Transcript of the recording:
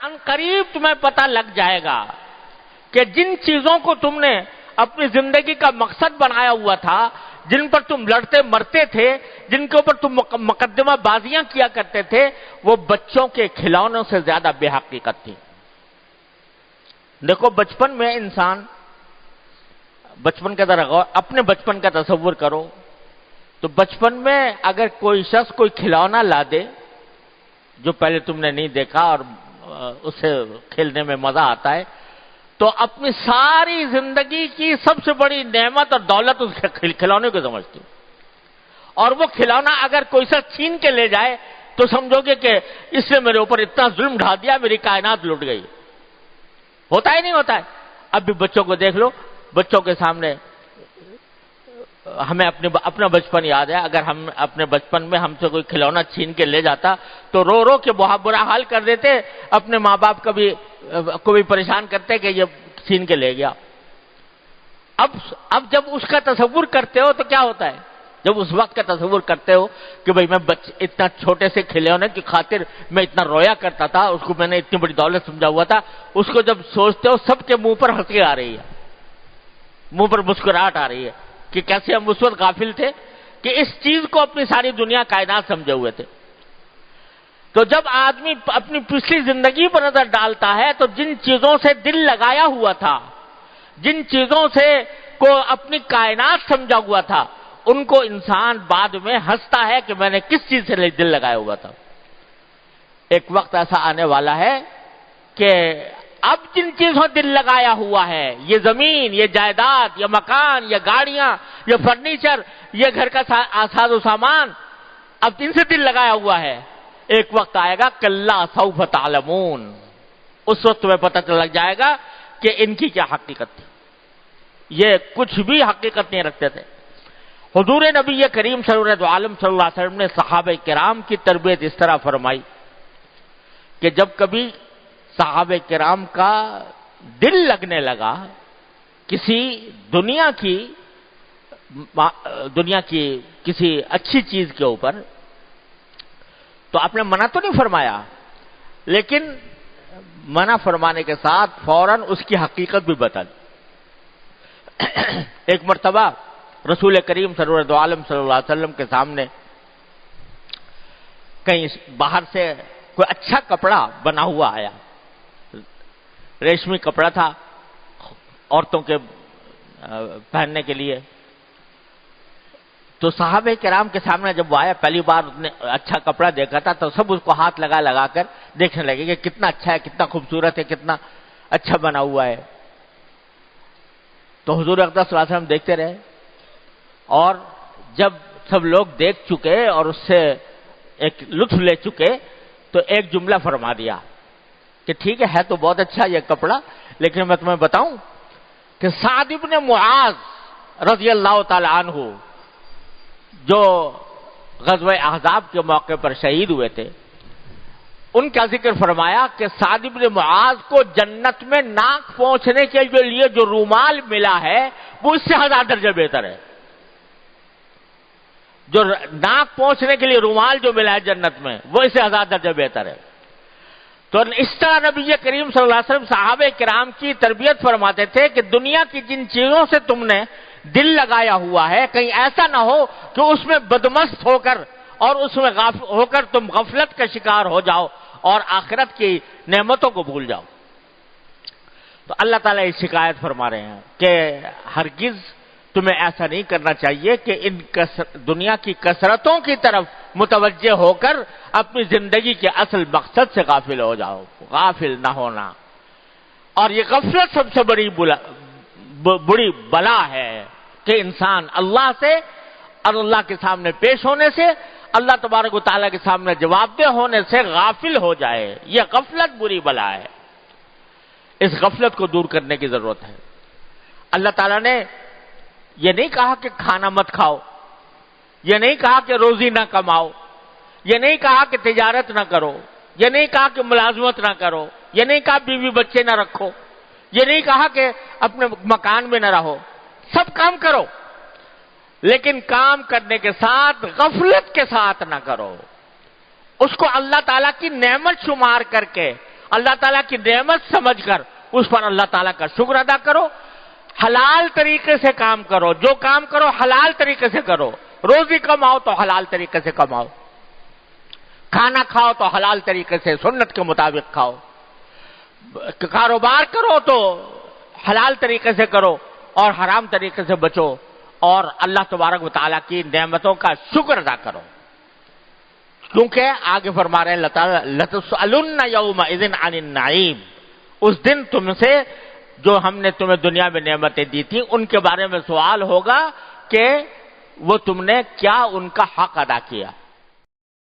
ان قریب تمہیں پتہ لگ جائے گا کہ جن چیزوں کو تم نے اپنی زندگی کا مقصد بنایا ہوا تھا، جن پر تم لڑتے مرتے تھے، جن کے اوپر تم مقدمہ بازیاں کیا کرتے تھے، وہ بچوں کے کھلونوں سے زیادہ بے حقیقت تھی۔ دیکھو بچپن میں انسان، بچپن کا ذرا غور، اپنے بچپن کا تصور کرو تو بچپن میں اگر کوئی شخص کوئی کھلونا لا دے جو پہلے تم نے نہیں دیکھا اور اسے کھیلنے میں مزہ آتا ہے، تو اپنی ساری زندگی کی سب سے بڑی نعمت اور دولت اس کھلونے کو سمجھتی ہوں، اور وہ کھلونا اگر کوئی سا چھین کے لے جائے تو سمجھو گے کہ اس نے میرے اوپر اتنا ظلم ڈھا دیا، میری کائنات لٹ گئی۔ ہوتا ہی نہیں ہوتا ہے؟ اب بھی بچوں کو دیکھ لو، بچوں کے سامنے ہمیں اپنا بچپن یاد ہے، اگر ہم اپنے بچپن میں ہم سے کوئی کھلونا چھین کے لے جاتا تو رو رو کے بہت برا حال کر دیتے، اپنے ماں باپ کو بھی پریشان کرتے کہ یہ چھین کے لے گیا۔ اب جب اس کا تصور کرتے ہو تو کیا ہوتا ہے؟ جب اس وقت کا تصور کرتے ہو کہ بھئی میں اتنا چھوٹے سے کھلونے کی خاطر میں اتنا رویا کرتا تھا، اس کو میں نے اتنی بڑی دولت سمجھا ہوا تھا، اس کو جب سوچتے ہو سب کے منہ پر ہنسی آ رہی ہے، منہ پر مسکراہٹ آ رہی ہے کہ کیسے ہم اس وقت غافل تھے کہ اس چیز کو اپنی ساری دنیا کائنات سمجھے ہوئے تھے۔ تو جب آدمی اپنی پچھلی زندگی پر نظر ڈالتا ہے تو جن چیزوں سے دل لگایا ہوا تھا، جن چیزوں سے کو اپنی کائنات سمجھا ہوا تھا، ان کو انسان بعد میں ہنستا ہے کہ میں نے کس چیز سے دل لگایا ہوا تھا۔ ایک وقت ایسا آنے والا ہے کہ اب جن چیزوں دل لگایا ہوا ہے، یہ زمین، یہ جائیداد، یہ مکان، یہ گاڑیاں، یہ فرنیچر، یہ گھر کا ساز و سامان، اب ان سے دل لگایا ہوا ہے، ایک وقت آئے گا کلا سوف تعلمون، اس وقت تمہیں پتہ لگ جائے گا کہ ان کی کیا حقیقت تھی۔ یہ کچھ بھی حقیقت نہیں رکھتے تھے۔ حضور نبی کریم سرور دو عالم صلی اللہ علیہ وسلم نے صحابہ کرام کی تربیت اس طرح فرمائی کہ جب کبھی صحابہ کرام کا دل لگنے لگا کسی دنیا کی کسی اچھی چیز کے اوپر، تو آپ نے منع تو نہیں فرمایا، لیکن منع فرمانے کے ساتھ فوراً اس کی حقیقت بھی بتا دی۔ ایک مرتبہ رسول کریم سرور دو عالم صلی اللہ علیہ وسلم کے سامنے کہیں باہر سے کوئی اچھا کپڑا بنا ہوا آیا، ریشمی کپڑا تھا عورتوں کے پہننے کے لیے۔ تو صحابہ کرام کے سامنے جب وہ آیا، پہلی بار اس نے اچھا کپڑا دیکھا تھا تو سب اس کو ہاتھ لگا کر دیکھنے لگے کہ کتنا اچھا ہے، کتنا خوبصورت ہے، کتنا اچھا بنا ہوا ہے۔ تو حضور اقدس صلی اللہ علیہ وسلم دیکھتے رہے، اور جب سب لوگ دیکھ چکے اور اس سے ایک لطف لے چکے تو ایک جملہ فرما دیا کہ ٹھیک ہے تو بہت اچھا یہ کپڑا، لیکن میں تمہیں بتاؤں کہ سعد بن معاذ رضی اللہ تعالی عنہ جو غزوہ احزاب کے موقع پر شہید ہوئے تھے، ان کا ذکر فرمایا کہ سعد بن معاذ کو جنت میں ناک پہنچنے کے لیے جو رومال ملا ہے وہ اس سے 1000 درجے بہتر ہے۔ جو ناک پہنچنے کے لیے رومال جو ملا ہے جنت میں وہ اس سے 1000 درجے بہتر ہے۔ تو اس طرح نبی کریم صلی اللہ علیہ وسلم صحابہ کرام کی تربیت فرماتے تھے کہ دنیا کی جن چیزوں سے تم نے دل لگایا ہوا ہے کہیں ایسا نہ ہو کہ اس میں بدمست ہو کر اور اس میں ہو کر تم غفلت کا شکار ہو جاؤ اور آخرت کی نعمتوں کو بھول جاؤ۔ تو اللہ تعالیٰ یہ شکایت فرما رہے ہیں کہ ہرگز تمہیں ایسا نہیں کرنا چاہیے کہ ان دنیا کی کثرتوں کی طرف متوجہ ہو کر اپنی زندگی کے اصل مقصد سے غافل ہو جاؤ۔ غافل نہ ہونا، اور یہ غفلت سب سے بڑی بلا ہے کہ انسان اللہ سے اور اللہ کے سامنے پیش ہونے سے، اللہ تبارک و تعالیٰ کے سامنے جواب دہ ہونے سے غافل ہو جائے۔ یہ غفلت بری بلا ہے، اس غفلت کو دور کرنے کی ضرورت ہے۔ اللہ تعالیٰ نے یہ نہیں کہا کہ کھانا مت کھاؤ، یہ نہیں کہا کہ روزی نہ کماؤ، یہ نہیں کہا کہ تجارت نہ کرو، یہ نہیں کہا کہ ملازمت نہ کرو، یہ نہیں کہا بیوی بچے نہ رکھو، یہ نہیں کہا کہ اپنے مکان میں نہ رہو، سب کام کرو، لیکن کام کرنے کے ساتھ غفلت کے ساتھ نہ کرو، اس کو اللہ تعالیٰ کی نعمت شمار کر کے اللہ تعالیٰ کی نعمت سمجھ کر اس پر اللہ تعالیٰ کا شکر ادا کرو، حلال طریقے سے کام کرو، جو کام کرو حلال طریقے سے کرو، روزی کماؤ تو حلال طریقے سے کماؤ، کھانا کھاؤ تو حلال طریقے سے سنت کے مطابق کھاؤ، کاروبار کرو تو حلال طریقے سے کرو اور حرام طریقے سے بچو، اور اللہ تبارک و تعالیٰ کی نعمتوں کا شکر ادا کرو، کیونکہ آگے فرما رہے ہیں اللہ تعالیٰ لَتُسْأَلُنَّ يَوْمَئِذٍ عَنِ النَّعِيمِ، اس دن تم سے جو ہم نے تمہیں دنیا میں نعمتیں دی تھی ان کے بارے میں سوال ہوگا کہ وہ تم نے کیا ان کا حق ادا کیا۔